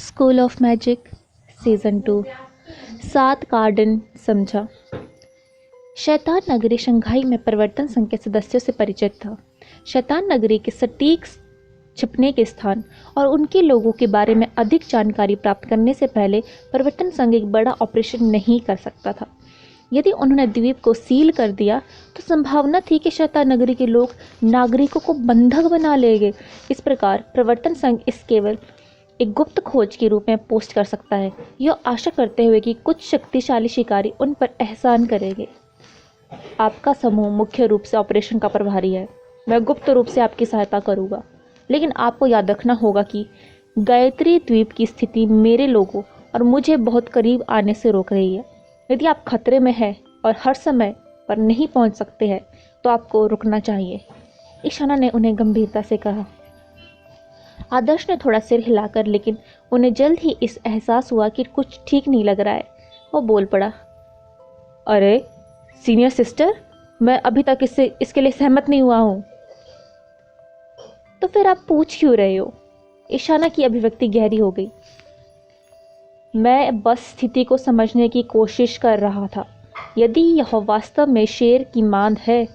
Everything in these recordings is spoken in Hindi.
स्कूल ऑफ मैजिक सीज़न 2 सात कार्डन समझा। शैतान नगरी शंघाई में परिवर्तन संघ के सदस्यों से परिचित था। शैतान नगरी के सटीक छिपने के स्थान और उनके लोगों के बारे में अधिक जानकारी प्राप्त करने से पहले परिवर्तन संघ एक बड़ा ऑपरेशन नहीं कर सकता था। यदि उन्होंने द्वीप को सील कर दिया तो संभावना थी कि शैतान नगरी के लोग नागरिकों को बंधक बना लेंगे। इस प्रकार प्रवर्तन संघ इस केवल एक गुप्त खोज के रूप में पोस्ट कर सकता है, यह आशा करते हुए कि कुछ शक्तिशाली शिकारी उन पर एहसान करेंगे। आपका समूह मुख्य रूप से ऑपरेशन का प्रभारी है। मैं गुप्त रूप से आपकी सहायता करूंगा, लेकिन आपको याद रखना होगा कि गायत्री द्वीप की स्थिति मेरे लोगों और मुझे बहुत करीब आने से रोक रही है। यदि आप खतरे में हैं और हर समय पर नहीं पहुंच सकते हैं तो आपको रुकना चाहिए। ईशाना ने उन्हें गंभीरता से कहा। आदर्श ने थोड़ा सिर हिलाकर, लेकिन उन्हें जल्द ही इस एहसास हुआ कि कुछ ठीक नहीं लग रहा है। वो बोल पड़ा, अरे सीनियर सिस्टर, मैं अभी तक इसके लिए सहमत नहीं हुआ हूँ। तो फिर आप पूछ क्यों रहे हो? ईशाना की अभिव्यक्ति गहरी हो गई। मैं बस स्थिति को समझने की कोशिश कर रहा था। यदि यह वास्तव में शेर की मांद है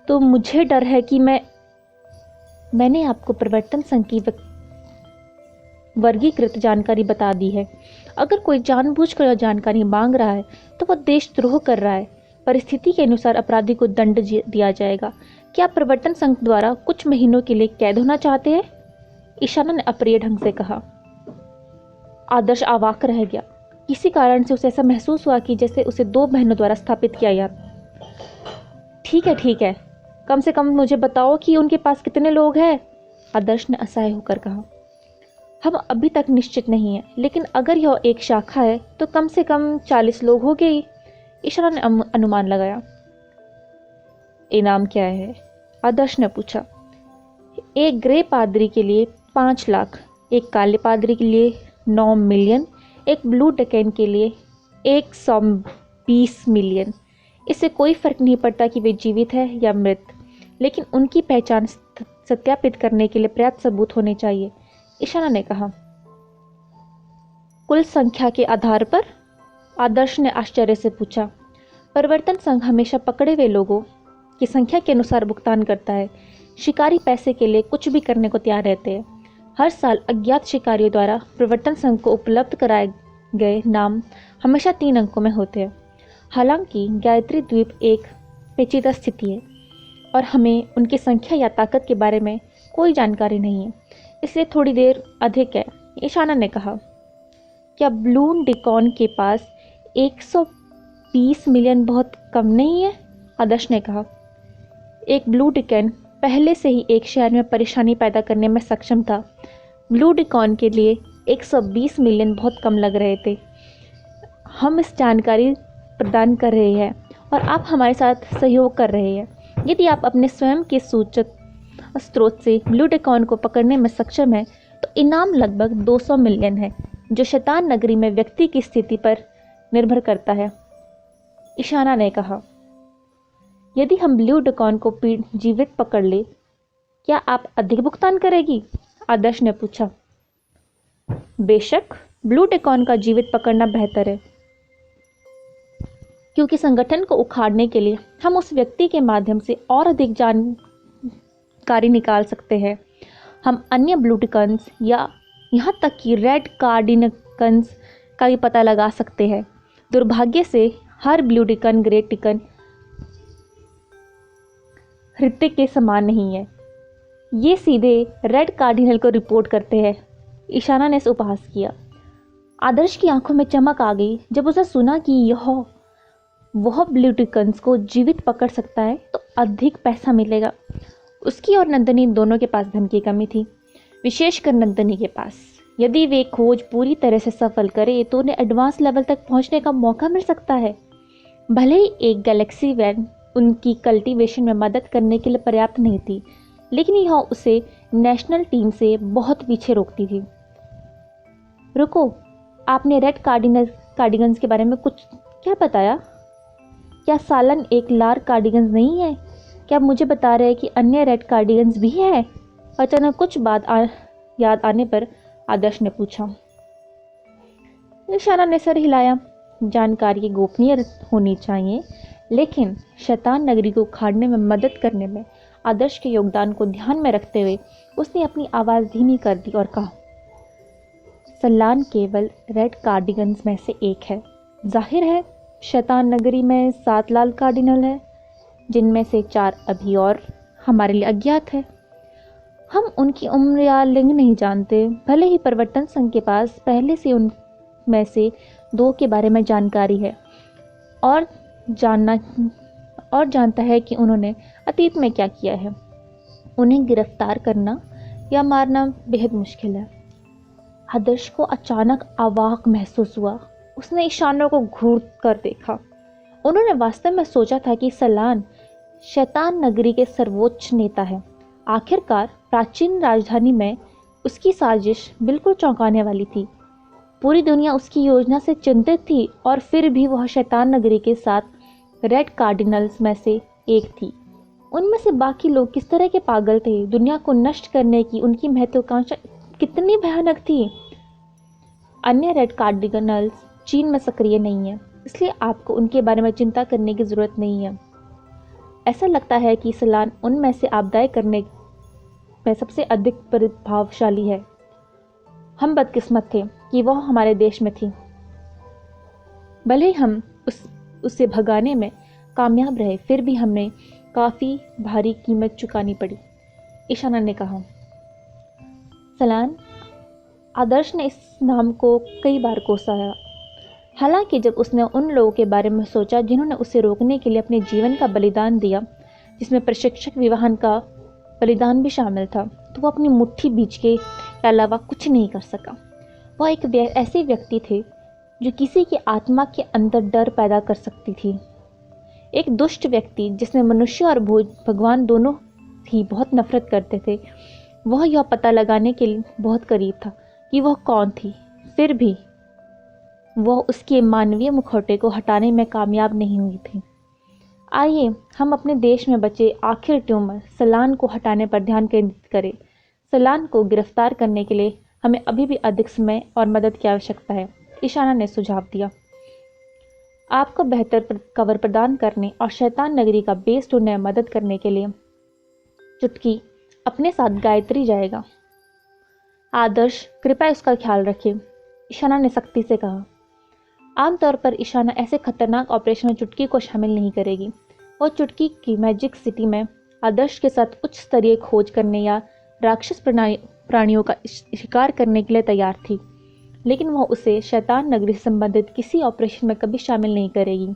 तो मुझे डर है कि मैंने आपको परिवर्तन संघ की वर्गीकृत जानकारी बता दी है। अगर कोई जानबूझकर यह जानकारी मांग रहा है तो वह देशद्रोह कर रहा है। परिस्थिति के अनुसार अपराधी को दंड दिया जाएगा। क्या आप परिवर्तन संघ द्वारा कुछ महीनों के लिए कैद होना चाहते हैं? ईशाना ने अप्रिय ढंग से कहा। आदर्श अवाक रह गया। किसी कारण से उसे ऐसा महसूस हुआ कि जैसे उसे दो बहनों द्वारा स्थापित किया गया। ठीक है, कम से कम मुझे बताओ कि उनके पास कितने लोग हैं? आदर्श ने असहाय होकर कहा। हम अभी तक निश्चित नहीं है, लेकिन अगर यह एक शाखा है तो कम से कम 40 लोग हो गए। ईशाना ने अनुमान लगाया। इनाम क्या है? आदर्श ने पूछा। एक ग्रे पादरी के लिए 5 लाख, एक काले पादरी के लिए 9 मिलियन, एक ब्लू डेकन के लिए 120 मिलियन। इससे कोई फर्क नहीं पड़ता कि वे जीवित है या मृत, लेकिन उनकी पहचान सत्यापित करने के लिए पर्याप्त सबूत होने चाहिए। ईशाना ने कहा। कुल संख्या के आधार पर? आदर्श ने आश्चर्य से पूछा। परिवर्तन संघ हमेशा पकड़े हुए लोगों की संख्या के अनुसार भुगतान करता है। शिकारी पैसे के लिए कुछ भी करने को तैयार रहते हैं। हर साल अज्ञात शिकारियों द्वारा परिवर्तन संघ को उपलब्ध कराए गए नाम हमेशा 3 अंकों में होते हैं। हालांकि गायत्री द्वीप एक पेचीदा स्थिति है और हमें उनकी संख्या या ताकत के बारे में कोई जानकारी नहीं है, इसलिए थोड़ी देर अधिक है। ईशाना ने कहा। क्या ब्लू डिकॉन के पास 120 मिलियन बहुत कम नहीं है? आदर्श ने कहा। एक ब्लू डिकॉन पहले से ही एक शहर में परेशानी पैदा करने में सक्षम था। ब्लू डिकॉन के लिए 120 मिलियन बहुत कम लग रहे थे। हम इस जानकारी प्रदान कर रहे हैं और आप हमारे साथ सहयोग कर रहे हैं। यदि आप अपने स्वयं के सूचक स्रोत से ब्लू डिकॉन को पकड़ने में सक्षम है तो इनाम लगभग 200 मिलियन है, जो शैतान नगरी में व्यक्ति की स्थिति पर निर्भर करता है। ईशाना ने कहा। यदि हम ब्लू डिकॉन को जीवित पकड़ ले, क्या आप अधिक भुगतान करेगी? आदर्श ने पूछा। बेशक, ब्लू डिकॉन का जीवित पकड़ना बेहतर है, क्योंकि संगठन को उखाड़ने के लिए हम उस व्यक्ति के माध्यम से और अधिक जानकारी निकाल सकते हैं। हम अन्य ब्लू डिकॉन्स या यहाँ तक कि रेड कार्डिनकन्स का भी पता लगा सकते हैं। दुर्भाग्य से हर blue deacon grey deacon Hrithik के समान नहीं है। ये सीधे रेड कार्डिनल को रिपोर्ट करते हैं। ईशाना ने उपहास किया। आदर्श की आंखों में चमक आ गई जब उसने सुना कि वह ब्लू डिकॉन्स को जीवित पकड़ सकता है तो अधिक पैसा मिलेगा। उसकी और नंदनी दोनों के पास धन की कमी थी, विशेषकर नंदनी के पास। यदि वे खोज पूरी तरह से सफल करे तो उन्हें एडवांस लेवल तक पहुंचने का मौका मिल सकता है। भले ही एक गैलेक्सी वैन उनकी कल्टीवेशन में मदद करने के लिए पर्याप्त नहीं थी, लेकिन यह उसे नेशनल टीम से बहुत पीछे रोकती थी। रुको, आपने रेड कार्डिगन्स के बारे में कुछ क्या बताया? क्या सालन एक लार कार्डिगन्स नहीं है? क्या आप मुझे बता रहे हैं कि अन्य रेड कार्डिगन्स भी है? अचानक कुछ बात याद आने पर आदर्श ने पूछा। ईशाना ने सर हिलाया। जानकारी गोपनीय होनी चाहिए, लेकिन शैतान नगरी को उखाड़ने में मदद करने में आदर्श के योगदान को ध्यान में रखते हुए उसने अपनी आवाज़ धीमी कर दी और कहा, सलान केवल रेड कार्डिगन्स में से एक है। जाहिर है शैतान नगरी में 7 लाल कार्डिनल है, जिनमें से 4 अभी और हमारे लिए अज्ञात है। हम उनकी उम्र या लिंग नहीं जानते, भले ही परिवर्तन संघ के पास पहले से उनमें से 2 के बारे में जानकारी है और जानता है कि उन्होंने अतीत में क्या किया है। उन्हें गिरफ्तार करना या मारना बेहद मुश्किल है। आदर्श को अचानक अवाक महसूस हुआ। उसने ईशाना को घूर कर देखा। उन्होंने वास्तव में सोचा था कि सलान शैतान नगरी के सर्वोच्च नेता है। आखिरकार प्राचीन राजधानी में उसकी साजिश बिल्कुल चौंकाने वाली थी। पूरी दुनिया उसकी योजना से चिंतित थी और फिर भी वह शैतान नगरी के साथ रेड कार्डिनल्स में से एक थी। उनमें से बाकी लोग किस तरह के पागल थे? दुनिया को नष्ट करने की उनकी महत्वाकांक्षा कितनी भयानक थी। अन्य रेड कार्डिनल्स चीन में सक्रिय नहीं है, इसलिए आपको उनके बारे में चिंता करने की ज़रूरत नहीं है। ऐसा लगता है कि सलान उनमें से आपदाएं करने में सबसे अधिक प्रभावशाली है। हम बदकिस्मत थे कि वह हमारे देश में थी। भले ही हम उससे भगाने में कामयाब रहे, फिर भी हमें काफ़ी भारी कीमत चुकानी पड़ी, ईशाना ने कहा। सलान, आदर्श ने इस नाम को कई बार कोसा है। हालांकि जब उसने उन लोगों के बारे में सोचा जिन्होंने उसे रोकने के लिए अपने जीवन का बलिदान दिया, जिसमें प्रशिक्षक विवाहन का बलिदान भी शामिल था, तो वह अपनी मुट्ठी बीच के अलावा कुछ नहीं कर सका। वह एक ऐसे व्यक्ति थे जो किसी की आत्मा के अंदर डर पैदा कर सकती थी। एक दुष्ट व्यक्ति जिसमें मनुष्य और भगवान दोनों ही बहुत नफरत करते थे। वह यह पता लगाने के लिए बहुत करीब था कि वह कौन थी, फिर भी वह उसके मानवीय मुखौटे को हटाने में कामयाब नहीं हुई थी। आइए हम अपने देश में बचे आखिर ट्यूमर सलान को हटाने पर ध्यान केंद्रित करें। सलान को गिरफ्तार करने के लिए हमें अभी भी अधिक समय और मदद की आवश्यकता है, ईशाना ने सुझाव दिया। आपको बेहतर कवर प्रदान करने और शैतान नगरी का बेस ढूंढने में मदद करने के लिए चुटकी अपने साथ गायत्री जाएगा। आदर्श कृपया उसका ख्याल रखें, ईशाना ने सख्ती से कहा। आमतौर पर ईशाना ऐसे खतरनाक ऑपरेशन में चुटकी को शामिल नहीं करेगी। वो चुटकी की मैजिक सिटी में आदर्श के साथ उच्च स्तरीय खोज करने या राक्षस प्राणियों का शिकार करने के लिए तैयार थी, लेकिन वह उसे शैतान नगरी से संबंधित किसी ऑपरेशन में कभी शामिल नहीं करेगी।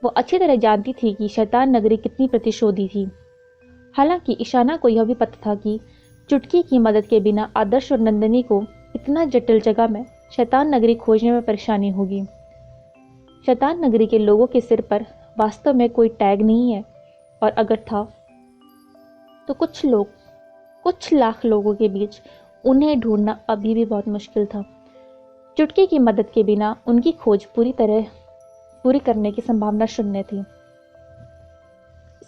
वो अच्छी तरह जानती थी कि शैतान नगरी कितनी प्रतिशोधी थी। हालांकि ईशाना को यह भी पता था कि चुटकी की मदद के बिना आदर्श और नंदिनी को इतना जटिल जगह में शैतान नगरी खोजने में परेशानी होगी। शैतान नगरी के लोगों के सिर पर वास्तव में कोई टैग नहीं है, और अगर था तो कुछ लाख लोगों के बीच उन्हें ढूंढना अभी भी बहुत मुश्किल था। चुटकी की मदद के बिना उनकी खोज पूरी करने की संभावना शून्य थी।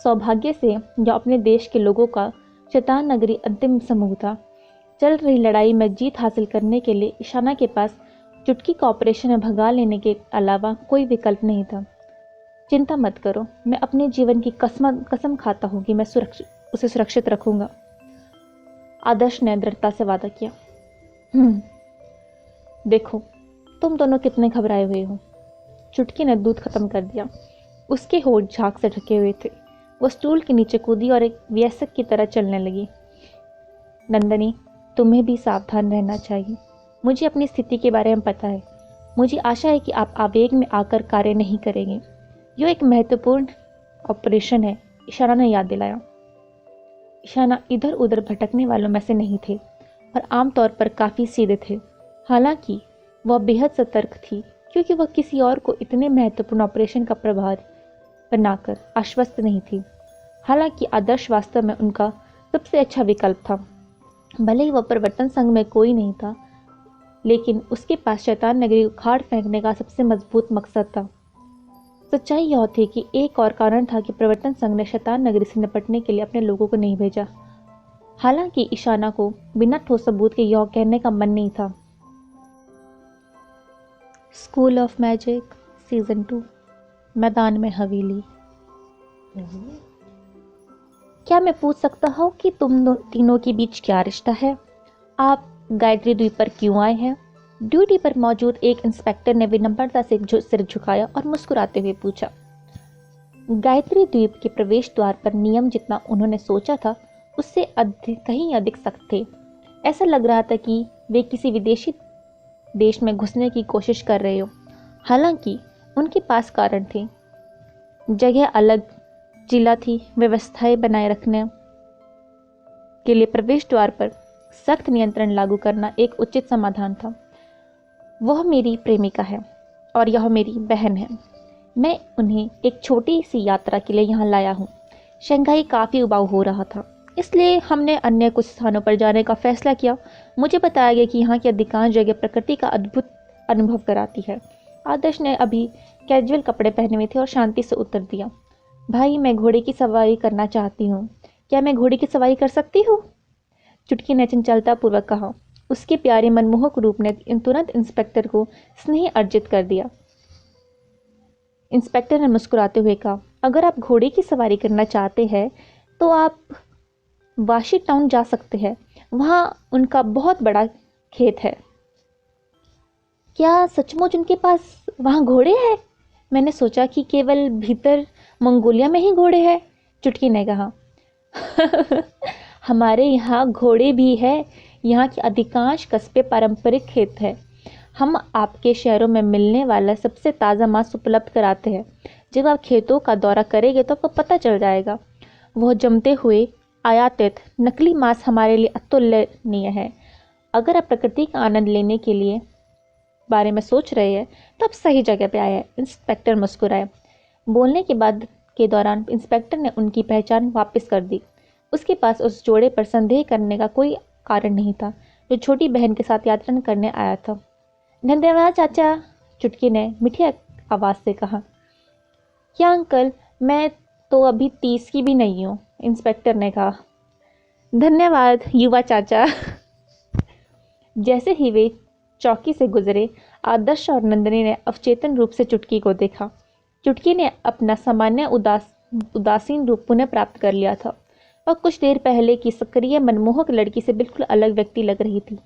सौभाग्य से या अपने देश के लोगों का शैतान नगरी अंतिम समूह था। चल रही लड़ाई में जीत हासिल करने के लिए ईशाना के पास चुटकी को ऑपरेशन में भगा लेने के अलावा कोई विकल्प नहीं था। चिंता मत करो, मैं अपने जीवन की कसम खाता हूँ कि मैं उसे सुरक्षित रखूंगा, आदर्श ने दृढ़ता से वादा किया। देखो तुम दोनों कितने घबराए हुए हो। चुटकी ने दूध खत्म कर दिया। उसके होठ झाग से ढके हुए थे। वो स्टूल के नीचे कूदी और एक वयस्क की तरह चलने लगी। नंदनी, तुम्हें भी सावधान रहना चाहिए। मुझे अपनी स्थिति के बारे में पता है। मुझे आशा है कि आप आवेग में आकर कार्य नहीं करेंगे। यह एक महत्वपूर्ण ऑपरेशन है, ईशाना ने याद दिलाया। ईशाना इधर उधर भटकने वालों में से नहीं थे और आमतौर पर काफ़ी सीधे थे। हालांकि वह बेहद सतर्क थी, क्योंकि वह किसी और को इतने महत्वपूर्ण ऑपरेशन का प्रभार बनाकर आश्वस्त नहीं थी। हालांकि आदर्श वास्तव में उनका सबसे अच्छा विकल्प था। भले ही वह परिवर्तन संघ में कोई नहीं था, लेकिन उसके पास शैतान नगरी को उखाड़ फेंकने का सबसे मजबूत मकसद था। सच्चाई यह थी कि एक और कारण था कि परिवर्तन संघ ने शैतान नगरी से निपटने के लिए अपने लोगों को नहीं भेजा। हालांकि ईशाना को बिना ठोस सबूत के यह कहने का मन नहीं था। स्कूल ऑफ मैजिक सीज़न 2 मैदान में हवेली। क्या मैं पूछ सकता हूँ कि तुम तीनों के बीच क्या रिश्ता है? आप गायत्री द्वीप पर क्यों आए हैं? ड्यूटी पर मौजूद एक इंस्पेक्टर ने विनम्रता से सिर झुकाया और मुस्कुराते हुए पूछा। गायत्री द्वीप के प्रवेश द्वार पर नियम जितना उन्होंने सोचा था उससे कहीं अधिक सख्त थे। ऐसा लग रहा था कि वे किसी विदेशी देश में घुसने की कोशिश कर रहे हो। हालांकि उनके पास कारण थे। जगह अलग, जिला थी, व्यवस्थाएं बनाए रखने के लिए प्रवेश द्वार पर सख्त नियंत्रण लागू करना एक उचित समाधान था। वह मेरी प्रेमिका है और यह मेरी बहन है। मैं उन्हें एक छोटी सी यात्रा के लिए यहाँ लाया हूँ। शंघाई काफ़ी उबाऊ हो रहा था, इसलिए हमने अन्य कुछ स्थानों पर जाने का फैसला किया। मुझे बताया गया कि यहाँ की अधिकांश जगह प्रकृति का अद्भुत अनुभव कराती है। आदर्श ने अभी कैजुअल कपड़े पहने हुए थे और शांति से उत्तर दिया, भाई मैं घोड़े की सवारी करना चाहती हूँ। क्या मैं घोड़े की सवारी कर सकती हूँ? चुटकी ने चंचलता पूर्वक कहा। उसके प्यारे मनमोहक रूप ने तुरंत इंस्पेक्टर को स्नेह अर्जित कर दिया। इंस्पेक्टर ने मुस्कुराते हुए कहा, अगर आप घोड़े की सवारी करना चाहते हैं तो आप वाशी टाउन जा सकते हैं। वहाँ उनका बहुत बड़ा खेत है। क्या सचमुच उनके पास वहाँ घोड़े हैं? मैंने सोचा कि केवल भीतर मंगोलिया में ही घोड़े हैं। चुटकी ने कहा, हमारे यहाँ घोड़े भी है। यहाँ के अधिकांश कस्बे पारंपरिक खेत है। हम आपके शहरों में मिलने वाला सबसे ताज़ा मांस उपलब्ध कराते हैं। जब आप खेतों का दौरा करेंगे तो आपको पता चल जाएगा। वह जमते हुए आयातित नकली मांस हमारे लिए अतुलनीय है। अगर आप प्रकृति का आनंद लेने के लिए बारे में सोच रहे हैं तो आप सही जगह पे आए हैं। इंस्पेक्टर मुस्कुराए। बोलने के बाद के दौरान इंस्पेक्टर ने उनकी पहचान वापस कर दी। उसके पास उस जोड़े पर संदेह करने का कोई कारण नहीं था जो छोटी बहन के साथ यात्रा करने आया था। धन्यवाद चाचा, चुटकी ने मीठी आवाज़ से कहा। क्या अंकल, मैं तो अभी 30 की भी नहीं हूँ, इंस्पेक्टर ने कहा। धन्यवाद युवा चाचा। जैसे ही वे चौकी से गुजरे, आदर्श और नंदिनी ने अवचेतन रूप से चुटकी को देखा। चुटकी ने अपना सामान्य उदासीन रूप पुनः प्राप्त कर लिया था। वह कुछ देर पहले की सक्रिय मनमोहक लड़की से बिल्कुल अलग व्यक्ति लग रही थी।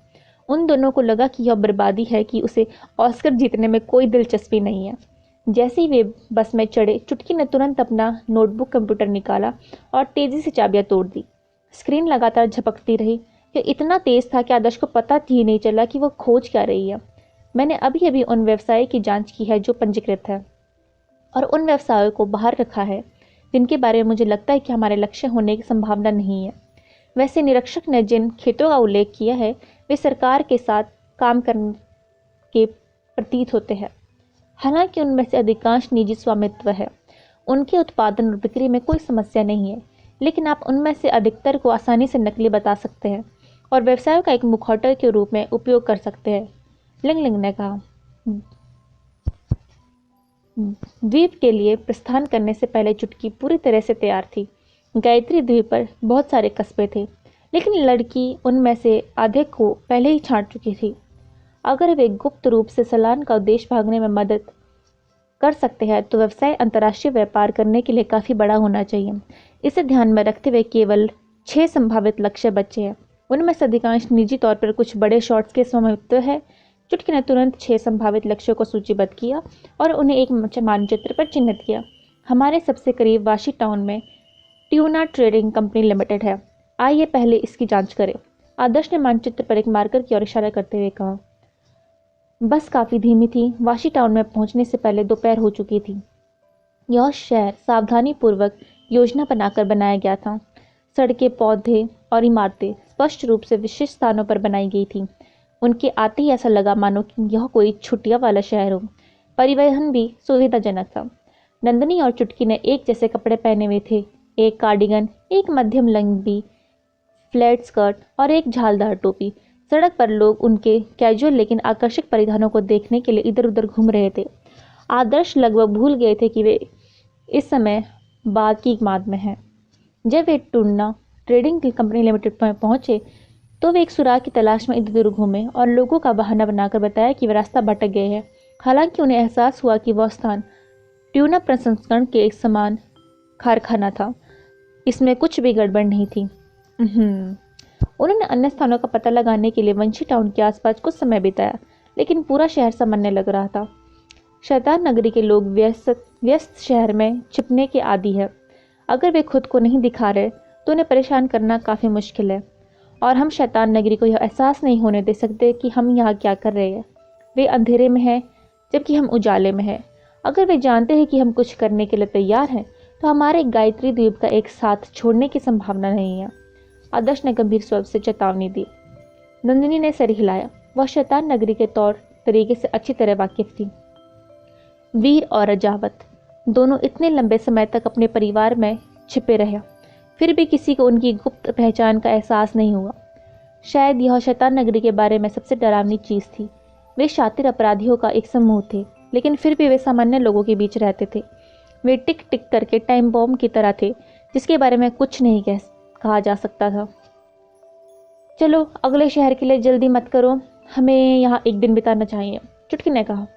उन दोनों को लगा कि यह बर्बादी है कि उसे ऑस्कर जीतने में कोई दिलचस्पी नहीं है। जैसे ही वे बस में चढ़े, चुटकी ने तुरंत अपना नोटबुक कंप्यूटर निकाला और तेजी से चाबियां तोड़ दी। स्क्रीन लगातार झपकती रही। यह इतना तेज था कि आदर्श को पता ही नहीं चला कि वह खोज क्या रही है। मैंने अभी अभी उन व्यवसाय की जांच की है जो पंजीकृत है और उन व्यवसायों को बाहर रखा है जिनके बारे में मुझे लगता है कि हमारे लक्ष्य होने की संभावना नहीं है। वैसे निरीक्षक ने जिन खेतों का उल्लेख किया है वे सरकार के साथ काम करने के प्रतीत होते हैं। हालांकि उनमें से अधिकांश निजी स्वामित्व है। उनके उत्पादन और बिक्री में कोई समस्या नहीं है, लेकिन आप उनमें से अधिकतर को आसानी से नकली बता सकते हैं और व्यवसायों का एक मुखौटा के रूप में उपयोग कर सकते हैं, लिंग लिंग ने कहा। द्वीप के लिए प्रस्थान करने से पहले चुटकी पूरी तरह से तैयार थी। गायत्री द्वीप पर बहुत सारे कस्बे थे, लेकिन लड़की उनमें से आधे को पहले ही छांट चुकी थी। अगर वे गुप्त रूप से सलान का उद्देश्य भागने में मदद कर सकते हैं तो व्यवसाय अंतर्राष्ट्रीय व्यापार करने के लिए काफ़ी बड़ा होना चाहिए। इसे ध्यान में रखते हुए केवल 6 संभावित लक्ष्य बचे हैं। उनमें से अधिकांश निजी तौर पर कुछ बड़े शॉट्स के स्वामित्व है। चुटकी ने तुरंत 6 संभावित लक्ष्यों को सूचीबद्ध किया और उन्हें एक मानचित्र पर चिन्हित किया। हमारे सबसे करीब वाशी टाउन में ट्यूना ट्रेडिंग कंपनी लिमिटेड है। आइए पहले इसकी जांच करें। आदर्श ने मानचित्र पर एक मार्कर की ओर इशारा करते हुए कहा। बस काफ़ी धीमी थी। वाशी टाउन में पहुंचने से पहले दोपहर हो चुकी थी। यह शहर सावधानीपूर्वक योजना बनाकर बनाया गया था। सड़कें, पौधे और इमारतें स्पष्ट रूप से विशिष्ट स्थानों पर बनाई गई थीं। उनके आते ही ऐसा लगा मानो कि यह कोई छुट्टियां वाला शहर हो। परिवहन भी सुविधाजनक था। नंदिनी और चुटकी ने एक जैसे कपड़े पहने हुए थे, एक कार्डिगन, एक मध्यम लंबी फ्लैट स्कर्ट और एक झालदार टोपी। सड़क पर लोग उनके कैजुअल लेकिन आकर्षक परिधानों को देखने के लिए इधर उधर घूम रहे थे। आदर्श लगभग भूल गए थे कि वे इस समय बाद की माद में हैं। जब वे टूना ट्रेडिंग कंपनी लिमिटेड पर पहुंचे तो वे एक सुराग की तलाश में इधर उधर घूमे और लोगों का बहाना बनाकर बताया कि वे रास्ता भटक गए हैं हालांकि उन्हें एहसास हुआ कि वह स्थान ट्यूना प्रसंस्करण के एक समान कारखाना था। इसमें कुछ भी गड़बड़ नहीं थी। उन्होंने अन्य स्थानों का पता लगाने के लिए वंशी टाउन के आसपास कुछ समय बिताया, लेकिन पूरा शहर सामान्य लग रहा था। शैतान नगरी के लोग व्यस्त शहर में छिपने के आदी है। अगर वे खुद को नहीं दिखा रहे तो उन्हें परेशान करना काफ़ी मुश्किल है, और हम शैतान नगरी को यह एहसास नहीं होने दे सकते कि हम यहाँ क्या कर रहे हैं। वे अंधेरे में हैं जबकि हम उजाले में हैं। अगर वे जानते हैं कि हम कुछ करने के लिए तैयार हैं तो हमारे गायत्री द्वीप का एक साथ छोड़ने की संभावना नहीं है। आदर्श ने गंभीर स्वर से चेतावनी दी। नंदिनी ने सिर हिलाया। वह शैतान नगरी के तौर तरीके से अच्छी तरह वाकिफ थी। वीर और अजावत दोनों इतने लंबे समय तक अपने परिवार में छिपे रहे, फिर भी किसी को उनकी गुप्त पहचान का एहसास नहीं हुआ। शायद यह शैतान नगरी के बारे में सबसे डरावनी चीज़ थी। वे शातिर अपराधियों का एक समूह थे, लेकिन फिर भी वे सामान्य लोगों के बीच रहते थे। वे टिक टिक करके टाइम बॉम्ब की तरह थे, जिसके बारे में कुछ नहीं कहा जा सकता था। चलो अगले शहर के लिए जल्दी मत करो, हमें यहाँ एक दिन बिताना चाहिए, चुटकी ने कहा।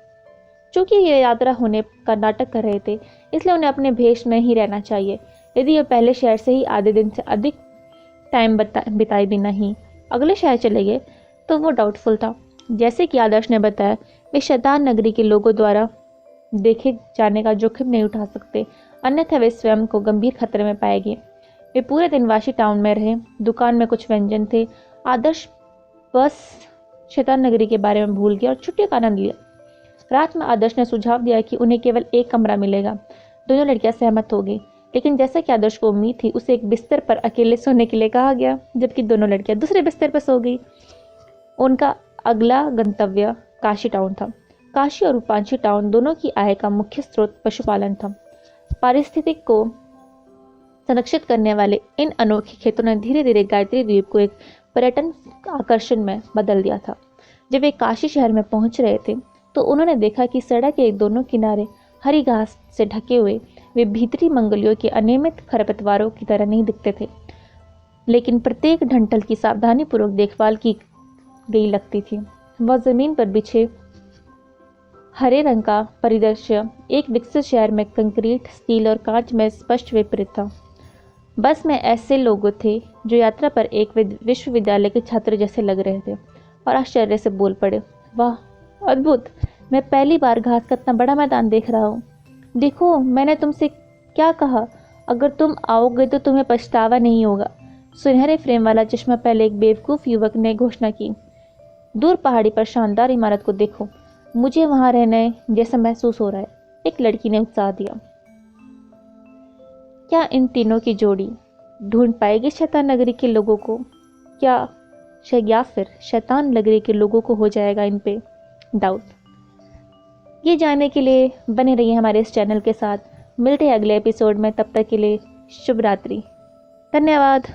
चूंकि ये यात्रा होने का नाटक कर रहे थे, इसलिए उन्हें अपने भेष में ही रहना चाहिए। यदि वे पहले शहर से ही आधे दिन से अधिक टाइम बिताए बिना ही अगले शहर चले गए तो वो डाउटफुल था। जैसे कि आदर्श ने बताया, वे शैतान नगरी के लोगों द्वारा देखे जाने का जोखिम नहीं उठा सकते, अन्यथा वे स्वयं को गंभीर खतरे में पाएंगे। वे पूरे दिन वाशी टाउन में रहे। दुकान में कुछ व्यंजन थे। आदर्श बस शैतान नगरी के बारे में भूल गया और छुट्टियों का आनंद लिया। रात में आदर्श ने सुझाव दिया कि उन्हें केवल एक कमरा मिलेगा। दोनों लड़कियां सहमत हो गई, लेकिन जैसा कि आदर्श को उम्मीद थी, उसे एक बिस्तर पर अकेले सोने के लिए कहा गया, जबकि दोनों लड़कियां दूसरे बिस्तर पर सो गई। उनका अगला गंतव्य काशी टाउन था। काशी और रूपांशी टाउन दोनों की आय का मुख्य स्रोत पशुपालन था। पारिस्थितिक को संरक्षित करने वाले इन अनोखे खेतों ने धीरे धीरे गायत्री द्वीप को एक पर्यटन आकर्षण में बदल दिया था। जब वे काशी शहर में पहुंच रहे थे तो उन्होंने देखा कि सड़क के दोनों किनारे हरी घास से ढके हुए वे भीतरी मंगलियों के अनियमित खरपतवारों की तरह नहीं दिखते थे, लेकिन प्रत्येक ढंटल की सावधानीपूर्वक देखभाल की गई लगती थी। वह जमीन पर बिछे हरे रंग का परिदृश्य एक विकसित शहर में कंक्रीट, स्टील और कांच में स्पष्ट विपरीत था। बस में ऐसे लोग थे जो यात्रा पर एक विश्वविद्यालय के छात्र जैसे लग रहे थे और आश्चर्य से बोल पड़े, वाह अद्भुत, मैं पहली बार घास का इतना बड़ा मैदान देख रहा हूँ। देखो, मैंने तुमसे क्या कहा, अगर तुम आओगे तो तुम्हें पछतावा नहीं होगा। सुनहरे फ्रेम वाला चश्मा पहले एक बेवकूफ़ युवक ने घोषणा की। दूर पहाड़ी पर शानदार इमारत को देखो, मुझे वहां रहने जैसा महसूस हो रहा है, एक लड़की ने उत्साह दिया। क्या इन तीनों की जोड़ी ढूंढ पाएगी शैतान नगरी के लोगों को? या फिर शैतान नगरी के लोगों को हो जाएगा इन पे डाउट? ये जानने के लिए बने रहिए हमारे इस चैनल के साथ। मिलते हैं अगले एपिसोड में, तब तक के लिए शुभ रात्रि। धन्यवाद।